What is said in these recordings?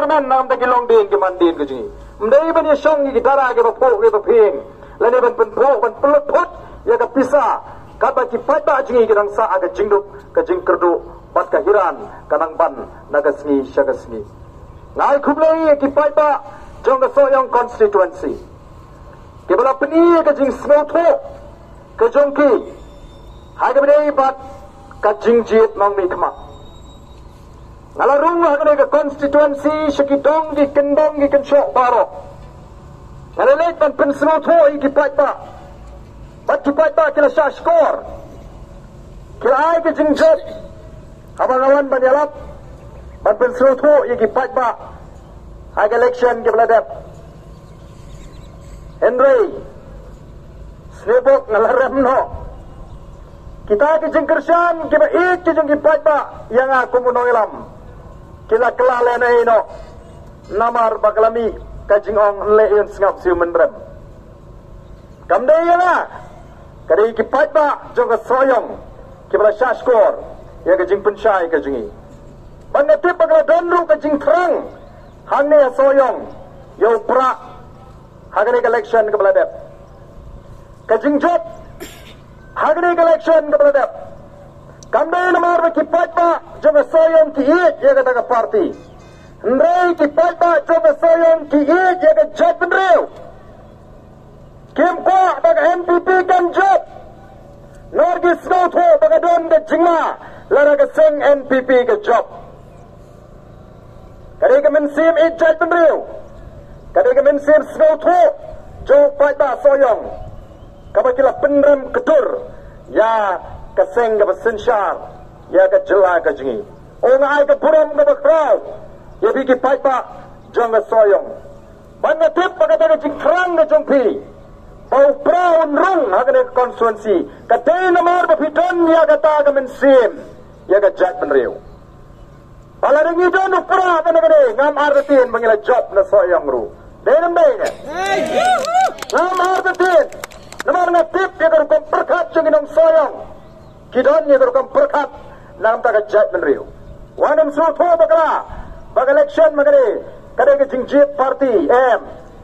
gentleman nam ta kilong din ki man din ke ji mdei ban ye song ki dara ke ba po ke ba phing la ne ban pen po ban plut phut ya ka pisa ka ba ki pai ba ji ki dang sa aga jingdup ka jing kerdu bat ka hiran kanang ban nagasni shagasni ngai khublei ki pai ba jong ka soyong constituency ke bala peni ka jing small tho ka jong ki ha ga bdei bat ka jing jit nong mi khma ngalarung ha ga constituency shikidong ki kendong ki kenshok baro ngalalek ban pen small tho ki pai ba bat ki pai ba kila sha score kila ai ka jing jit abang-abang banyalap ban pen small tho ki pai ba ha ga election ke bladap Henry Snebok ngalarem no kita ki jengkersan ki ba ik ki jeng ki pai ba yang aku munong ilam kila kelale na ino namar baklami kajingong leun sngap siu menrem kamde yana kari ki pai ba jong soyong ki bala shaskor ya ka jing penshai ka jingi bangatip bagla donru ka jing trang hangne soyong yo pra hagane election ka bala dep ka jing jot hagane election ka bala dep kamde namar ba ki pai ba jong soyong ki ik ya ka ta party ndrei ki pai ba jong soyong ki ik ya ka jot benreu kim kwa ba NPP kan jot Norgi Snow Tho baga don ke jingma lara ke sing NPP ke job kade ke mensim ijat benriu kade ke mensim Snow Tho jo pai ba soyong kabakila penrem ketur ya ke sing ke sensyar ya ke jela ke jingi ong ai ke puram ke bakrau ya bigi pai ba jong ke soyong bangatip baga ta ke jing krang ke jongpi bau brown rung hagane constituency katay namar bapiton ya kata ka mensim ya ka jat benriu palaring idon upra kanagane ngam artin mangila job na soyong ru denam bene ngam artin namar na tip ya ka kom perkat jengin soyong kidon ya ka kom perkat nam ta ka jat benriu wanam su tho bakla bag election magane kadai ka jingjit party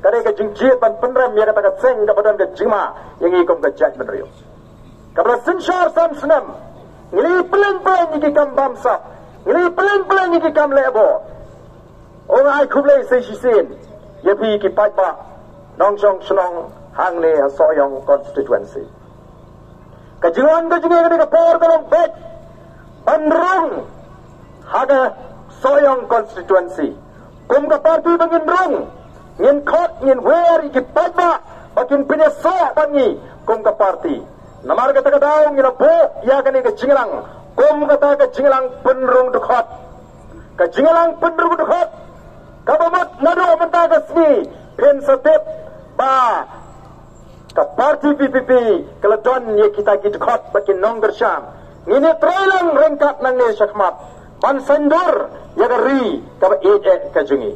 kadai ka jingjit ban penrem ya kata ka seng ka badan ka jingma yang ikom ka jat benriu kabla sensyar sam senam ngili pelan-pelan iki kam bamsa ngili pelan-pelan iki kam lebo ong ai khublei sei sisin ya pi ki pai ba nong song snong hang ne soyong constituency ka jingon ka jingi ka por ka long bet bandrung haga soyong constituency kum ka party bangin rung ngin khot ngin wer iki pai ba bakin pinesa bangi kum ka party namar kata ka daw ngina po ya kani ka jinglang kum kata ka jinglang penrung dukhot ka jinglang penrung dukhot ka bamot nado menta ka sni pen satip ba ka party PPP keladon ye kita ki dukhot bakin nongger syam ngini trailang rengkat nang ne syakmat ban sandur ya ka ri ka ba ka jingi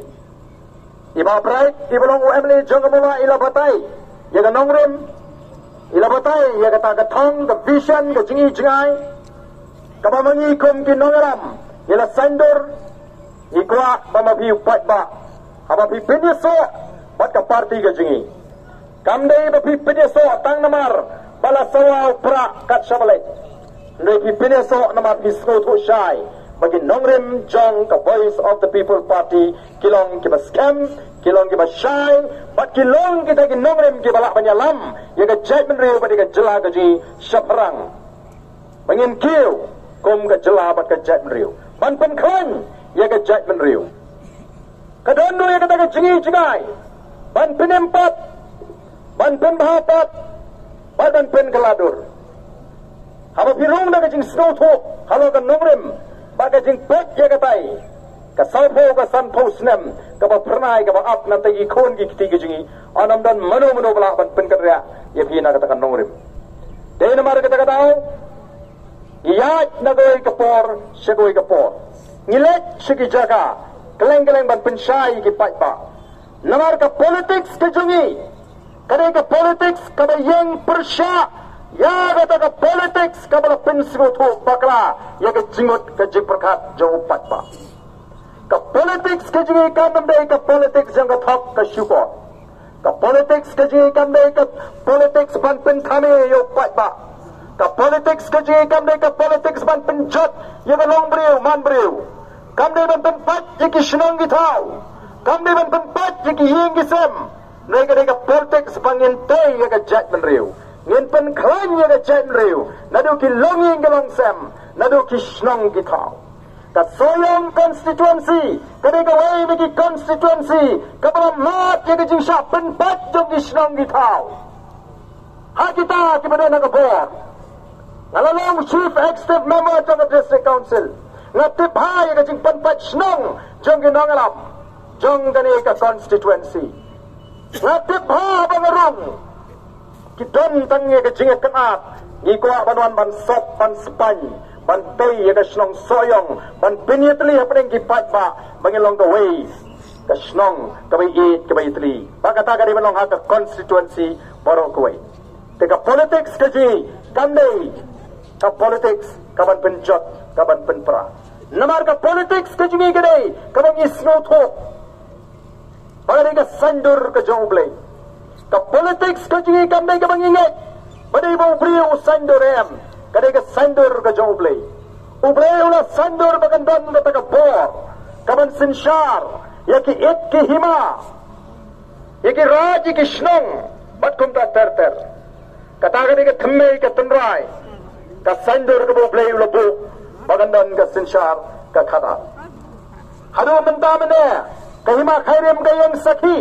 iba prai ibolong UML jong mula ila batai ya ka nongrem ila batai ya kata ka thong ka vision ka jingi jingai ka bamangi kum ki nongaram ila sandur ikwa bamabi upat ba ababi pinyeso bat ka party ka jingi kamdei babi pinyeso tang namar bala sawa pra kat shabale ndai pi pinyeso namar pisco tho shai bagi nongrem jong ka voice of the people party kilong ki ba scam kilong ki ba shine bat kilong kita ki nongrem ki balak banyalam ya ka jai menreu bat ka jela ka ji shaprang bangin kiu kum ka jela bat ka jai menreu ban pen khan ya ka jai menreu ka dondo ya ka jingi jingai ban pen empat ban pen bahapat ban pen keladur haba pirong na ka jing snow tho halo ka nongrem baga jing pet ya katai ka salpo ka sanpo snem ka ba pernai ka ba ap na tagi khon ki kiti jingi anam dan mano bala ban pen kadra ya phina kata kan nongrim de namar kata katao iya nagoi ka por segoi ka por ngilet sigi jaga keleng ban pensyai ki pai pa namar ka politics ke jingi kare ka politics ka ba yang persya ya kata ka politics kabala pensigo tho bakla ya ka jingot ka jiperkat jauh pat pa Ka politics ka jingi kam dai ka politics yang ka thok ka syukur. Ka politics ka jingi kam dai ka politics ban pen thame yo pat ba. Ka politics ka jingi kam dai ka politics ban pen jot yo ka long breu man breu. Kam dai ban pen pat ye ki shnong gi thau. Kam dai ban pen pat ye ki hing gi sem. Nei ka politics bangin tay ye ka jat man reu. Ngin pen klan ye ka jat man reu. Nadu ki longing ge long sem. Nadu ki shnong gi thau. Ka soyong constituency, kadega way bagi constituency, kapalam mat yang kajing siya penpat jong isnong gitaw. Ha kita kepada nagabor. Ngalalong chief executive member jong district council. Ngatip ha yang kajing penpat snong jong ginangalam. Jong gani ka constituency. Ngatip ha bangarong. Kidon tangi kajing kenat. Ngikwa banuan ban sop ban sepany. Ban tay ya ka snong soyong ban pinyatli apa yang kipat ba mangilong ka way ka snong ka bay it ka bay itli bakata ka di manong ha ka constituency borok ka way teka politics ka ji kanday ka politics ka ban penjot ka ban penpra namar ka politics ka jingi ka day ka ban isngo thok bagay ka sandur ka jonglay ka politics ka jingi kanday ka ban ingay baday mo priyo sandur em kadang sandur ke joblay, ublay ulah sandur bagandan kata ke bor, kaman sinsyar, yaki it ki hima, yaki raj ki snong, bat kumta ter, kata kadang themmei ke tenrai, ka sandur ke ublay ulah bu, bagandan ke sinsyar ke khada. Hadu menta mana, ke hima khairim ke yang sakhi,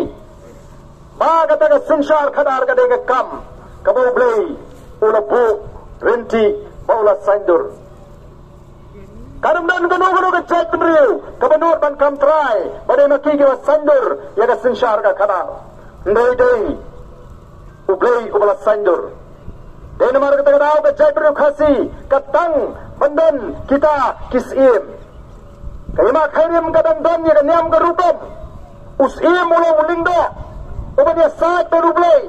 ba kata ke sinsyar khadar kadang ke kam, ke ublay ulah bu. Renti baulah sandur. Kadang-kadang kanu ke cek penriu, kebenur ban kam try, badai maki ke sandur, ya ke sinsyar ke kadar. Ndai ublay ubala sandur. Dai namar kata kadau ke cek penriu khasi, katang bandan kita kisim. Kalima khairim kadang-kadang ya ke niam ke rupam. Usim ulang ulingdo, uban ya saat berublay,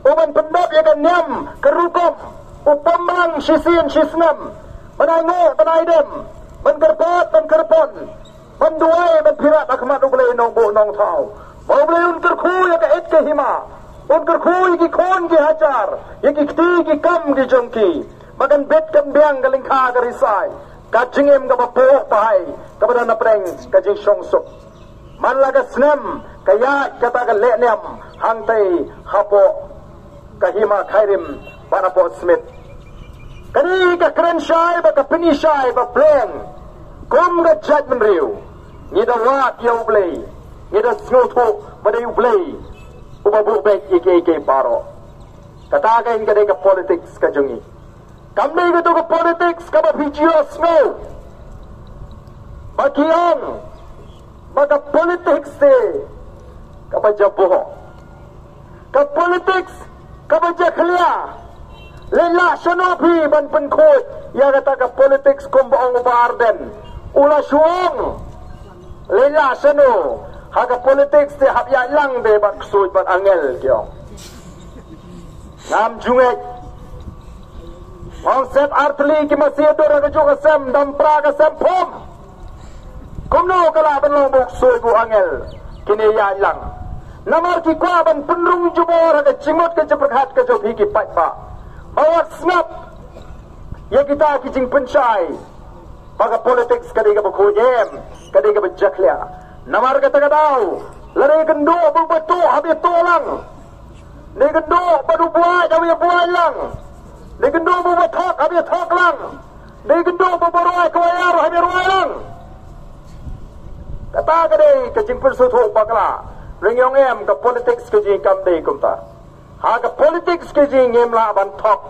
uban pendap ya ke niam ke rupam. Upamang sisin sisnam, menangu penaidem, menkerpat menkerpon, menduai menpirat akmat ublay nong bu nong tau. Ublay unkerku ya ke et ke hima, unkerku iki kon ki hajar, iki kti ki kam ki jongki, makan bet kembiang ke lingka ke risai, kajingem ke bapuh pahai, kepada napreng kajing songsuk. Manla ke senam, kaya kata ke leknem, hangtai hapo, kahima khairim, Panapo Smith. Kani ka keren syai ba ka pini syai ba pleng. Kom ga judgment riu. Ngida wat ya ublay. Ngida snoto ba da ublay. Ubabu bek ike paro. Katakan ka ka politics ka jungi. Kamne ka to ka politics ka ba video snow. Bakiyang ba ka politics te ka ba jabuho. Ka politics ka ba jaklia. Lela sanopi ban penkut ya kata ke politics kumbaong ubarden ula syuang lela sano haga politics te hap ya lang de bat ksut bat angel kiong ngam junget wang set artli ki masih do ra juga sem dam pra ka sem pom kumno kala ban long buk sui bu angel kini ya lang namar ki kwa ban penrung jubor ka cimot ke cepakhat ke jo ki pat ba awak snap ya kita kijing pencai paga politics kadai ka bakojem kadai ka bajaklia namar kata kadau lari gendo berbatu habis tolang ni gendo badu buat habis buat lang ni gendo berbatok habis tok lang ni gendo berbaroi kawayar habis roi lang kata kadai kijing pensutu pakla ringyong em ka politics kijing kamdai kumta haga politics kijing ngemla ban tok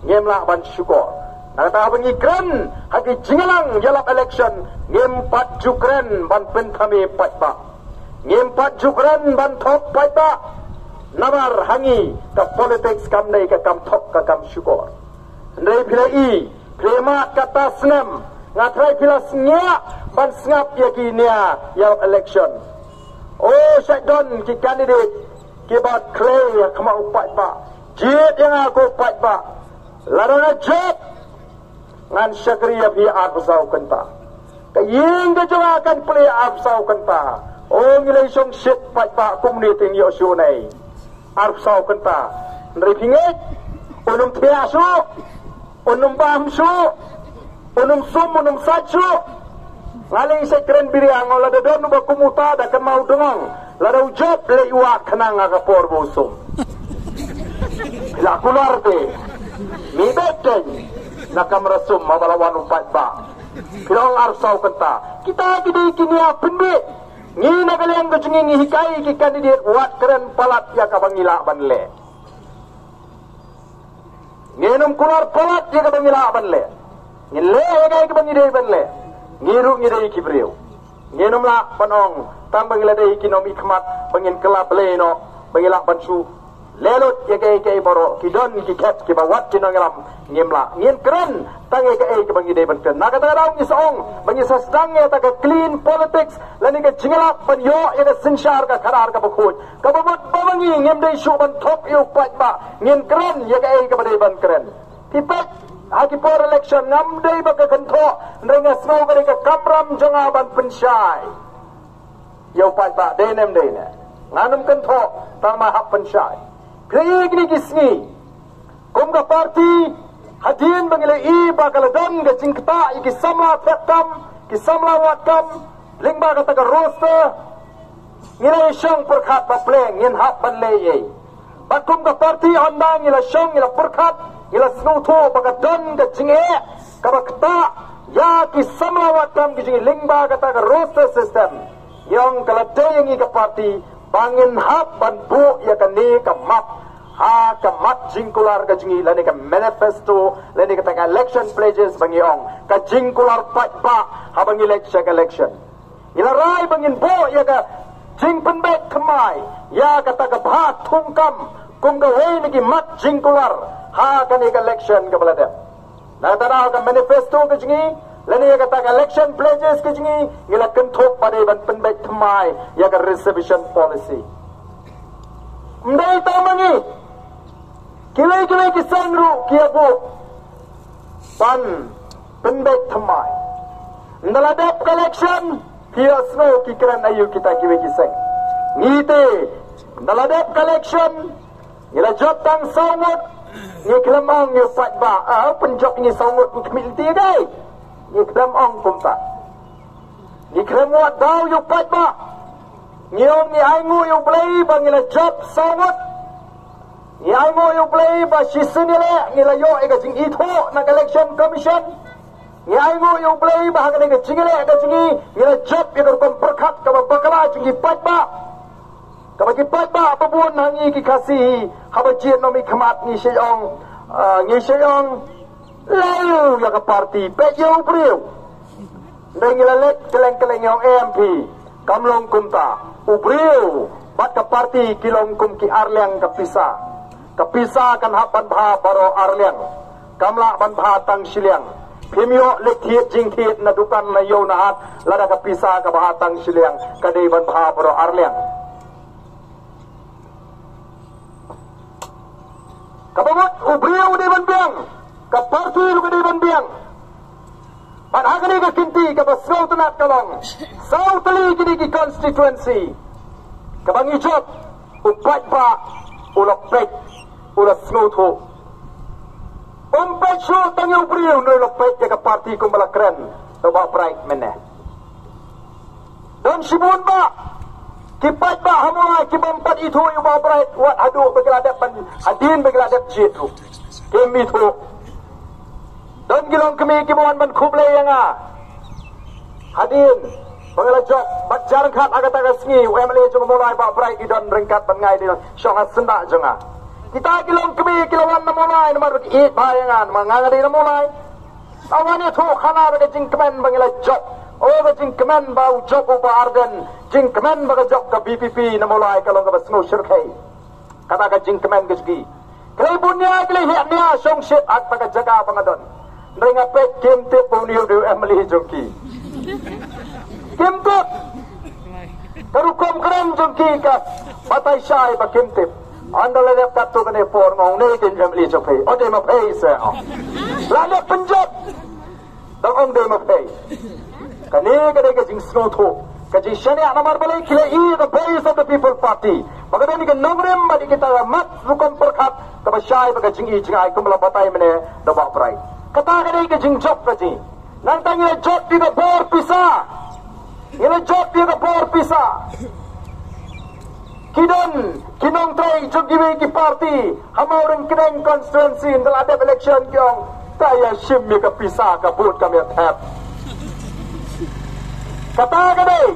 ngemla ban syukur nakata abang ikran hagi jingalang jalap election ngempat jukren ban pentami patba ngempat jukren ban tok patba namar hangi ka politics kamdai ka kam tok ka kam syukur ndai pilai premat kata snam ngatrai pila snya ban snap yakinia jalap election oh syaitan ki candidate kibat clay kama upat ba jit yang aku upat ba larana job ngan syakriya bi aku sau kenta Kaying ka juga akan play absaw kanta. O ngilay siyong shit pa community ng Yosyo na absaw kanta. Nripingit, unong tiyaso, unong bahamso, unong sum, unong satso. Ngaling sa kren biriang, o lada doon ba kumuta da kan mau dengong. Lada ujab, leiwa ka na nga kapor busong. Ila kular de, mibet din, nakamerasum mabalawan umpat ba. Pirang arsaw kanta. Kita kini kinia pendek. Ngi nagalang kecungi ngi hikai ki kandidat wat keren palat ya kabangila banle. Ngenum kular palat ya kabangila banle. Ngile ya kai kabangidai banle. Ngiru ngidai ki beriu. Ngenum la panong tambang ladai ki nom ikmat bangin kelap leno bangila bansu. Lelut ya kai boro kidon ki kat ki bawat ki nongelam ngimla ngin keren tangi kai ki bangi dei banten na kata raung isong bangi sastang ya ta clean politics lani ka jingala ban yo ya ka sinshar ka kharar ka bukhut ka bamot bawangi ngim dei shu ban thop yu pat ba ngin keren ya kai ka badai ban keren tipat haki por election ngam dei ba ka kantho nrenga snow ka ka kapram jonga ban penshai yo pat ba dei nem dei ne nganum kantho tama hap penshai Kaya gini kisni, kumga parti hadin bangilai iba kaladan ga jingkta iki samla fetkam, ki samla watkam, lingba kata ka roster, ngilai syang perkat pa pleng, ngin hap banleye. Bat kumga parti handang ngila syang ngila perkat, ngila snuto bagadan ga jinge, kabakta, ya ki samla watkam ki jingi lingba kata ka roster system. Yang kaladai yang ika parti, bangin hap ban bu ya kani ka map ha ka map jingkular ka jingi lani ka manifesto lani ka tanga election pledges bangiong ka jingkular pat ba ha bangi election ilarai bangin bu ya ka jing penbet kemai ya ka taga bhat thungkam kum ka wei ni ki mat jingkular ha ka ni ka election ka balada na tara ka manifesto ka jingi lani ya ka taga election pledges ka jingi ngila kenthok padai ban penbet kemai ya ka reservation policy mdai tamangi kilai kisang ru kia bu pan penbet kemai ndaladap election kia snow kikran ayu kita kiwe kisang ngite ndaladap election ngila job tang sawut ngiklamang ngi pat ba penjob ngi sawut ngikmilti gai ngiklamang kumta ngiklamwat daw yu pat ba ngiyong ni aingu yu play ba ngila job sawut ni aingu yu play ba shisunile ngila yo ega jing ito na election commission ni aingu yu play ba haga nga jingile ega jingi ngila job ega rupang perkat kaba bakala jingi pat ba kaba ki pat ba apabun hangi ki kasi haba jien nomi kamat ni shayong layu ya ka party pet yu priu ngila let keleng yung AMP kamlong kumta ubriu bat ka parti kilong kum ki arliang kapisa kan hapan bha baro arliang kamla ban bha tang siliang phimyo lekhiet jingthiet na dukan na yo na hat lada kapisa ka bha tang siliang kadei ban bha baro arliang kabamot ubriu de ban biang ka parti lu kadei ban biang Pan agani ka kinti ka basgaw tunat kalong South Tali ki constituency kabang ijop upat pa ulok pek ulas nguto umpet syo tangyo priyo no ulok pek ka parti kumbalakren toba bright mene don sibun ba kipat ba hamula kibampat itu yu ba bright wat adu bagladap pan adin bagladap jitu kemi tu don gilong kami kibuan ban kublay yang hadin pangalajok bat jarang khat agat sengi wemle jong mulai ba brai idon rengkat ban ngai di syong senda jonga kita gilong kami kilawan na mulai nomor it bayangan mangangadi na mulai awani thu khana ba jing kemen bangalajok o ba jing kemen ba ujok ba arden jing kemen ba jok ka BPP na mulai kalong ba snow shirkai kata ka jing kemen gesgi kai bunya kle hiya syong shit at taga jaga pangadon Nrenga pek kimtip puniu du emali jongki. Kimtip. Karukom keren jongki ka batai syai ba kimtip. Anda ledep katu kene por ngong ne kin emali jongki. Ode ma pay se. Lade penjat. Dong ong de ma pay. Kani kadai ke jing snow tho. Kaji shania namar balai kila the voice of the people party. Bagada ni ke nongrim badi kita mat bukan perkat. Kaba syai baga jing i jing ai kumla batai mene dabak prai. Kata kadai ke jing job kaji. Nang tanya job di the bor pisa. Ila job di the bor pisa. Kidon, kinong try jogiwe ki party, hamaurin kineng constituency in the ladap election kyong, kaya shim mi ka pisa ka boot kami at Kata kadai,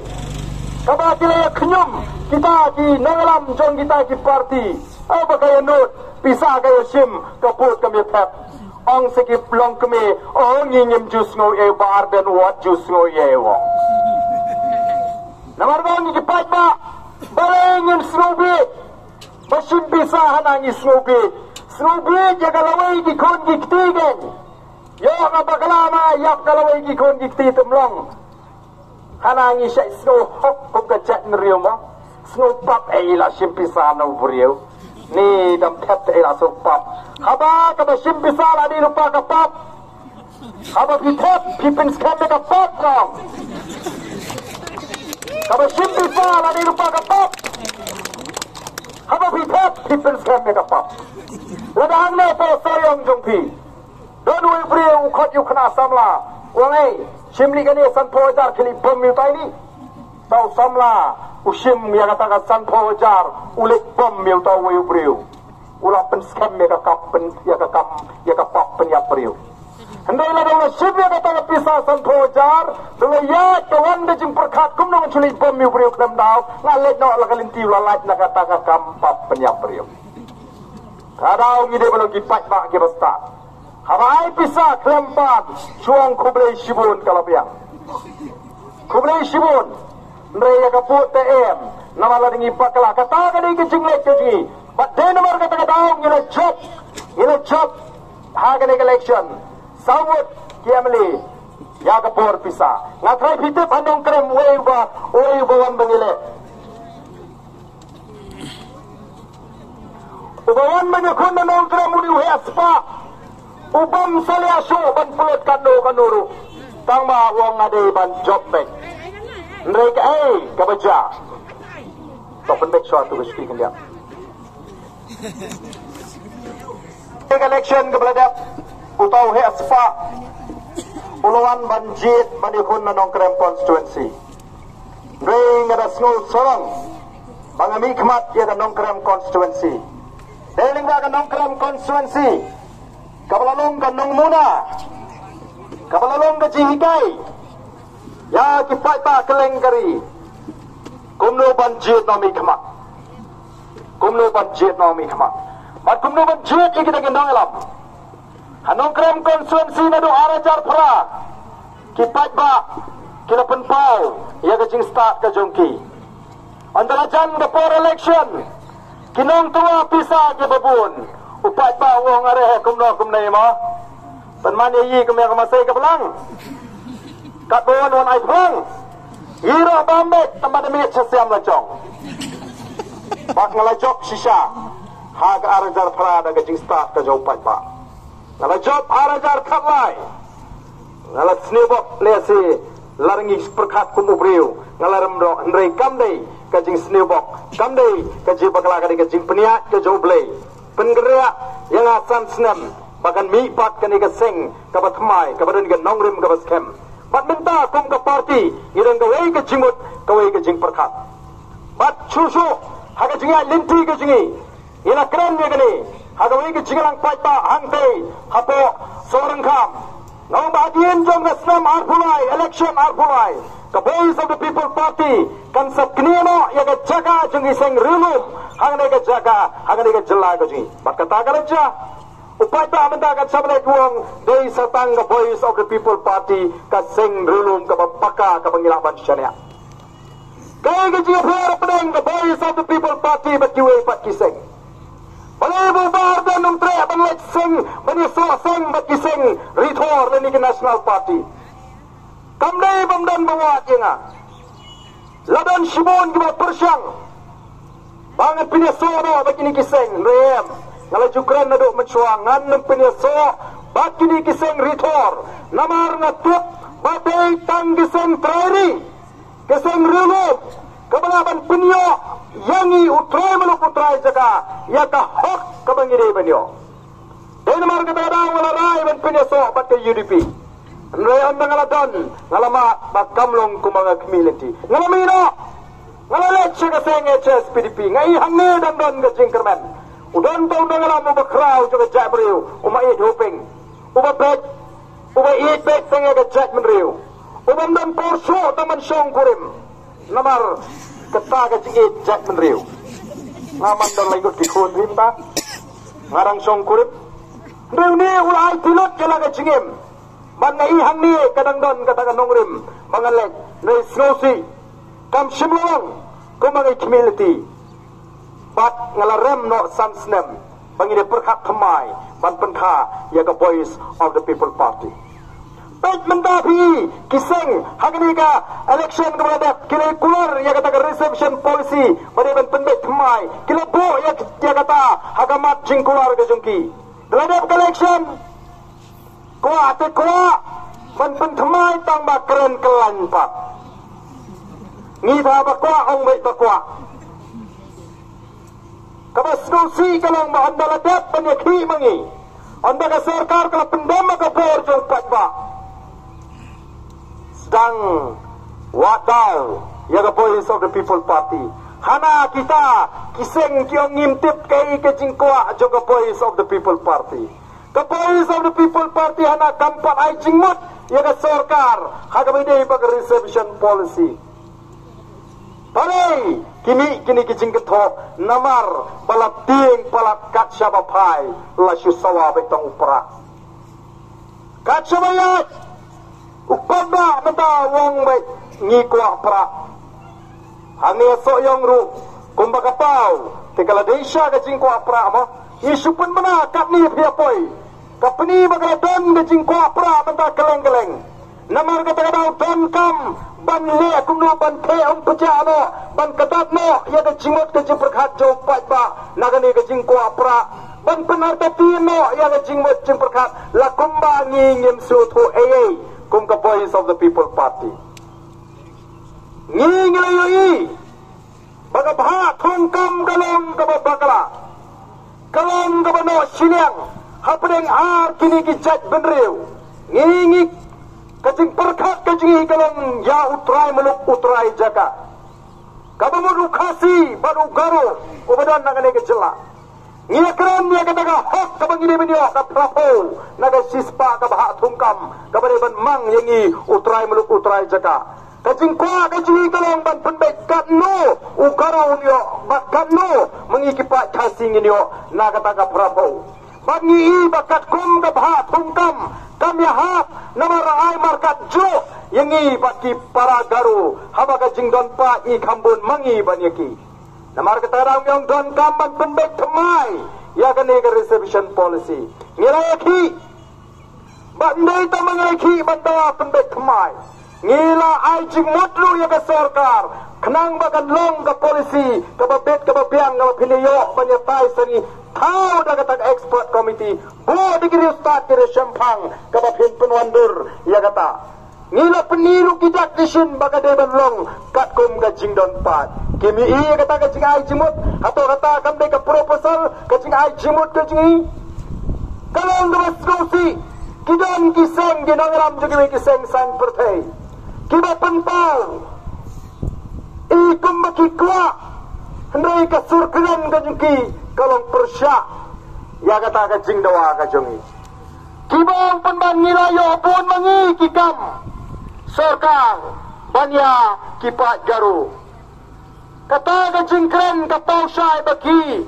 kaba kila kenyum kita ki nangalam jong kita ki party, apa kaya note pisa kaya shim ka boot kami at Ong sikip long kami, ong ngingim jus ngo e bar dan wat jus ngo e wong. Namar bang ki pat ba. Balengin snowbit, masin bisa hanangi snowbit. Snowbit ya kalawai ki kon giktigen. Yo ngabakalama yak kalawai ki kon gikti temlong. Hanangi syai snow hok kum kajat neriyo mo. Snow pap la simpisa na uburiyo. Ni dam tap la so pap. Haba kaba simpisa la di lupa ka pap. Haba pitap pipin skame ka pap kong. Kaba simpi sa la di lupa ka pop. Haba pitap pipin skame ka pop. Ladang na po sayang jongpi. Don ui brio ukot yu kena samla. Wangai simli kani sanpo jar kili bom yu tai ni. Tau samla usim ya kata ka sanpo jar ulik bom yu tau ui brio. Ula pen skame ka kap pen ya ka pop pen ya brio. Hendai la dong sibya kata ka pisa sanpo jar dong ya kawan de jing perkat kum nong chuli bom yu brio klam dau ngalet no la kalinti la lait na kata ka kampap penyap brio kadau ngide balo gi pat ba gi basta habai pisa klempat chuang kublai shibun kalapiang kublai shibun ndre ya ka put em namala dingi pakala kata ka ding jing lek ji but de nomor kata ka dau ngile job ha ka election Sawut kiamli ya kapor pisa ngatrai pite pandong krem oi bawan bangile ubawan menyekun nong krem udi we aspa ubam salia sho ban pulut kanuru tang ma wong ade ban job back ndrek kabaja to pendek suatu geski kendia election kebeladap utau he asfa uluan banjit bandikun na nongkrem constituency ring ada snow sorong bangami khmat ya ka nongkrem constituency deling ba ka nongkrem constituency kabalalong ka nong muna kabalalong ka jihikai ya kipai pa kelengkari kumno banjit no mi khmat mat kumno banjit ikita gendong elam Hanong krem konsuensi na do arajar pra kipat ba kila penpau ya kajing start ka jongki antara jan the for election kinong tua pisa ke babun upat ba wong are kumnai mo penman yi kumya kamasai ka belang kat bon on ai plang ira bambek tambah demi chasiam lacong bak ngalajok sisa ha ka arajar pra da kajing start ka jopat ba Nala job arajar katlai, nala snewbok lesi larangi perkat kumu beriu, nala remdo hendrai kamdei kajing snewbok, kamdei kajing bakala kadi kajing peniat ke joblei, pengeria yang asan snem, bahkan mipat kani keseng kabatmai kabadan ke nongrim kabaskem, bat minta kum ke parti, ireng kawai kajingmut kawai kajing perkat, bat susu haga jingai linti kajingi, ina keren dia kani. Hagawai ke jingalang patba hangtei hapo sorang kam nong bagian jong nasnam arpulai election arpulai the voice of the people party kan saknino ya ga jaga jong iseng rilum hangne ga jaga hangne ga jela ga ji bakata garaja upata amanda ka sablai tuang dei satang the voice of the people party ka seng rilum ka bapaka ka pangilaban syania kay ga ji for pedang the voice of the people party but you pat kiseng Balai bubar dan numtre banlet sing bani sing bagi sing rithor ni ke national party. Kamdai bamdan bawat yenga. Ladan shibon ke persyang. Bangat pinyaso no bagi ni kiseng rem. Ngala jukran nado mencuang ngan pinyaso bagi ni kiseng rithor. Namar ngatut Badai tang giseng trairi, giseng rulu, kebalaban penyo, yangi utrai meluk utrai jaga, yaka hok kebangire penyo. Denmark kata ada wala rai ban penyo so bat ke UDP. Nrayan ngaladon, ngalama bakamlong kumanga community. Ngalamino, ngalalet siya giseng HSPDP, ngai hangne dan don ke jingkerman. Udan tong ngalamu bakraw jaga jabriu, umait hoping, ubabek. Uba iit-bet tengah kejat menriu. Uba dan porso taman syong kurim. Namar keta kejingit jat menriu. Ngaman dan lingkut dikun rimba. Ngarang syong kurim. Riu ni ulai tilot kala kejingim. Man nga ihang ni kadang don katakan nongrim. Mangalek. Nai snosi. Kam simlong. Kumangay community. Bat ngalarem no sansnem. Bangini perkat kemai. Ban pentha yaga voice of the people party. Baik mendapi kiseng hagani ka election kepada kila keluar ya kata reception policy pada ban pendek kemai kila bo ya kata hagamat jing keluar ke jungki dalam election kuat ban pentemai tang bakren kelan pak ngita bakwa ong baik bakwa kabas nusi kalau anda ladap penyakit mangi anda ke sarkar kalau pendema ke bor jong pak sedang wadau ya ke voice of the people party hana kita kiseng kiong ngimtip kay ke jingkwa jong ke voice of the people party ke voice of the people party hana kampat ay jingmut ya ke sarkar hagamide bag reservation policy Palay, kini kicing ketok namar balap ting balap kat syabapai lasu sawa betong upra. Kat syabayat upanda mata wong baik ngikwa pra. Hangi soyong ru kumbaga pau tekala desha kicing kwa pra mo. Isupun mana kat ni piapoi. Kapni bagala don kicing kwa pra mata keleng-keleng. Namar kata kata don kam ban le kumno ban the pecah no ban kedat no ya ke jimot ke jimperkhat jo pat ba nagani ke jingko apra ban penar tapi no ya ke jimot jimperkhat la kumba ngingim sutu AA kum ke voice of the people party nginglayoi baga bha thongkam galong ke bakala kalong ke bano siliang hapdeng ar kini ki jat benriu ngingik kacing perkat kacing kalong ya utrai meluk utrai jaka kabamu kasi baru garo ubadan nagane kecela ngia keren dia kataga hok kabang ini menyo ka prapo naga sispa ka bahak thungkam kabare ban mang yangi utrai meluk utrai jaka kacing kwa kacing kalong ban penbek kat no ugaro unyo kat no mengikipat kasing inyo naga kataga prapo bangi bakat kum ka bahak thungkam kami hak nama raai markat jo yangi baki para garu haba ka jingdon pa i kambun mangi banyaki namar ketarang yang don kamban penbek temai ya kani ke reservation policy ngilaki bandai ta mangaki banda penbek temai ngila ai jingmotlu ya ke sarkar kenang bagan long ke polisi ke babet ke babiang ke piniyo banyatai sani tau dah kata expert committee bo digiri ustad kiri sempang ke babin penwandur ya kata ngila peniru kidak disin baga deban long kat kum gajing don pat kimi iya kata gajing ai jimut atau kata kamde ke proposal gajing ai jimut gajing kalau ngeras kosi kidon kiseng ginangram juga kiseng sang pertai kiba pentau ikum baki kuat hendai ka surkeran gajengki kalong persyak ya kata gajing dawa gajongi kibong penban ngilayo pun mangi kikam sorkang banya kipat garu kata gajing keren kapau syai baki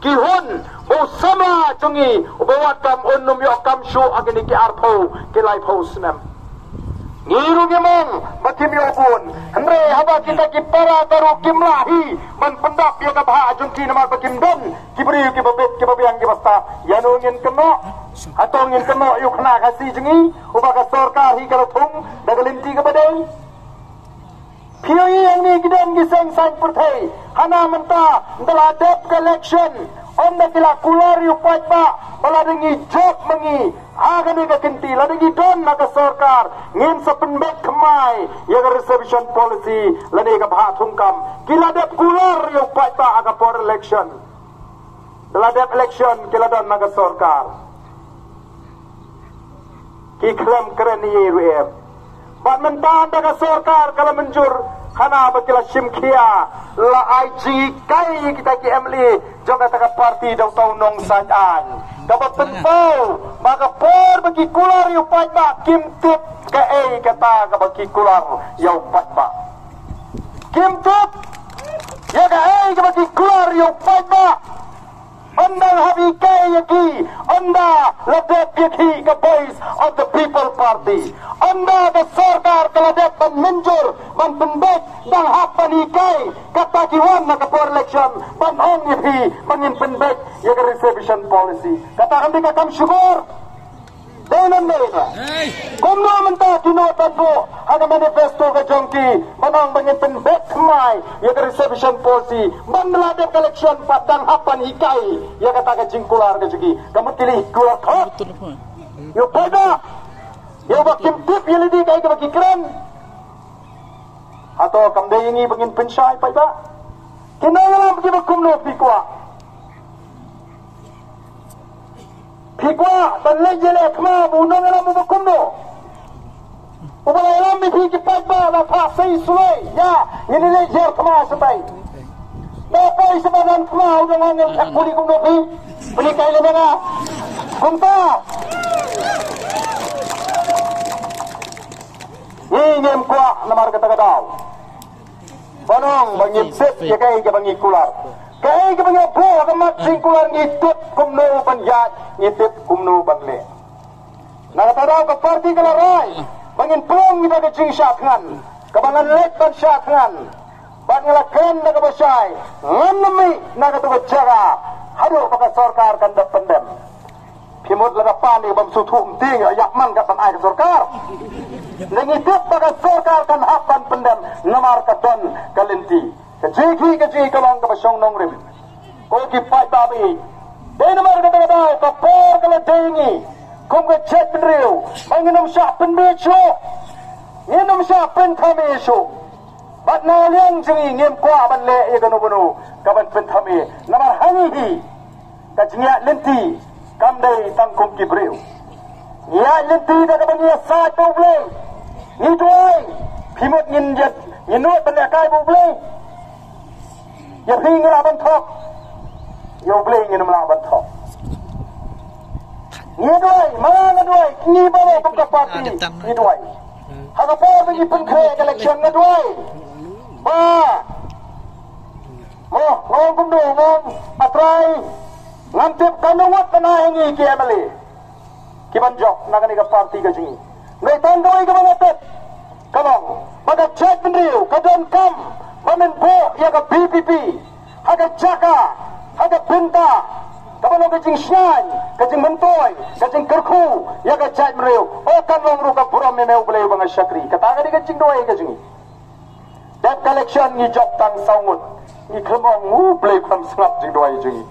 kihun usama jongi ubawat kam unum yo kam syu agni ki arpo kilai posnam ngiru gemong bakim yo pun hendre haba kita ki para garu kimlahi man pendap yo kabha jungki nama bakim don kibri ki babet ki babiang ki basta yanu ngin keno atau ngin keno yo khna kasi jengi ubaga sarkar hi kala thung dagalinti ka badai POE yang ni kidam giseng sang perthai hana menta daladep election Onda kila kular yu pajba baladengi job mengi agani ka kinti ladengi don naga sarkar ngin sa penbek kemai ya reservation policy lani ka bha thungkam kila det kular yu pajba aga for election ladet election kila don naga sarkar ki kram keren ye ruem bat mentan naga sarkar kala menjur khana bakila simkhia la IG kai kita ki emli jong kata parti dong tau nong sajan dapat penpau maka por bagi kular yu pajba kim tip ke kata ka bagi kular yu pajba kim tip ya ka ka bagi kular yu pajba anda habi kai yaki anda ladet yaki ka voice of the people party anda the sarkar kaladet menjur man pendek dan hapan ikai kata kiwan na kapor election ban ong yaki mangin pendek ya reservation policy kata kami kakam syukur denan dena kumno menta kino tanpo haga manifesto ka jongki manang mangin pendek mai ya reservation policy man ladet election padang hapan ikai ya kata ka jingkular ka jugi kamu pilih kular thot yo pada yo bakim tip yelidi kai ka baki keren atau kamde ini bangin pensai pai ba kinala bagi bakumno pikwa dan lejele kma bunong alam bakumno ubala alam mi piki pai ba la pa sei sulai ya ini lejer kma setai dapat sebadan kma udah ngangel tak puli kumno pi beli kai le na kumta ingem kwa namar kata kadau bonong bangin sip ya kai ke bangi kular kai ke bangi po kamat singkular ngitip kumno banjat ngitip kumno bangle na kata kadau ke parti kalarai bangin plong kita ke jing syakngan kebangan lek ban syakngan ban ngelakan na kabasay nganami na katuga jaga hado baka sarkar kan pendem pimut lagapan ni bam suthum ting yakman kapan ay sarkar nangitip baka sarkar kan hapan pendem namar katon kalinti kajiki kalong kabasyong nong rim ko ki pai babi de namar kata kapor kala dengi kum ka chet penriu manginum sya penbecho nginum sya penkamesho bat na liang jengi ngem kwa ban le ye kanu bunu kaban penthami namar hangi ka jingya lenti kam dai tangkum ki breu ya lenti da ka bani sa to ble ni tuai phimot ngin jet nginot ban le kai bu ble ya phing ra ban thok yo ble ngin ma ban thok ni tuai ma na tuai ni ba le ka parti ni tuai ha ka por bi pun kre election na tuai ba mo ngom kum do ngom atrai ngantip kanawat panahingi ki emali ki banjok nagani ka parti ka jingi nei tandoi ka bangatet kalong baga chat benriu kadon kam mamen po ya ka BPP haga jaka haga pinta kabalo ka jing syan ka jing mentoy ka jing kerku ya ka chat benriu o kanong ru ka puram me ubelay banga syakri kata ka di ka jing doi ka jingi that collection ni job tang saungut ni kemong ngu play kam snap jing doi jingi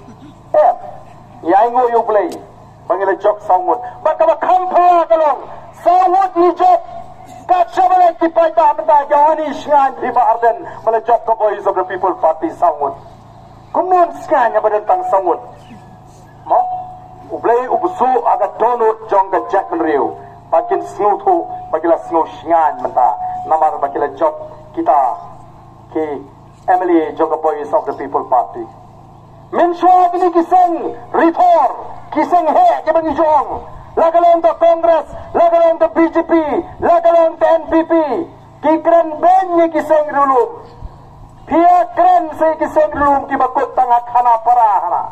ya ingo yo play bangila job saungut baka ba kampala kalong saungut ni job ka chabale ki pai ba manda jawani shan di barden mala job ka voice of the people party saungut kumun skanya badan tang saungut mo ublay ubusu aga donut jong ga jack menriu bakin snutu bagila snu shan menta namar bagila job kita ke Emily Joga Voice of the People Party. Mensyuat ini kiseng Ritor, kiseng he ke bagi jong. Lagalong to Congress, lagalong to BJP, lagalong to NPP. Kikren ben ni kiseng rulum. Pia kren se kiseng rulum ki bakut tangak hana para hana.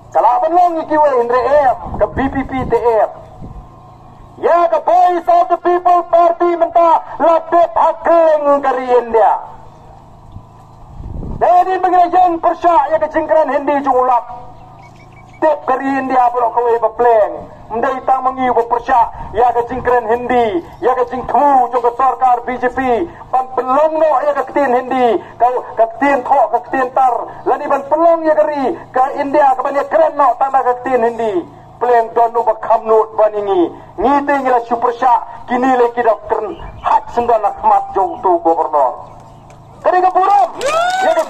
Kalaban long ikiwe indre ke BPP TF. Ya ke Voice of the People Party menta latip hakeng kariin dia. Jadi mengenai persya ya ke jingkran hindi jumulap. step kari India pun kau berpleng, mendai tang mengiu berpersyak, ya ke jingkren Hindi, ya ke jingtu jong ke sarkar BJP, ban pelong no ya ke ketin Hindi, kau ketin thok ke ketin tar, lani ban pelong ya kari ke India ke banyak keren no tanda ke ketin Hindi, pleng donu bakam not baningi, ngite ngila supersyak, kini leki dokter hak sendan akmat jong tu gubernur. Kari ke buram, ya ke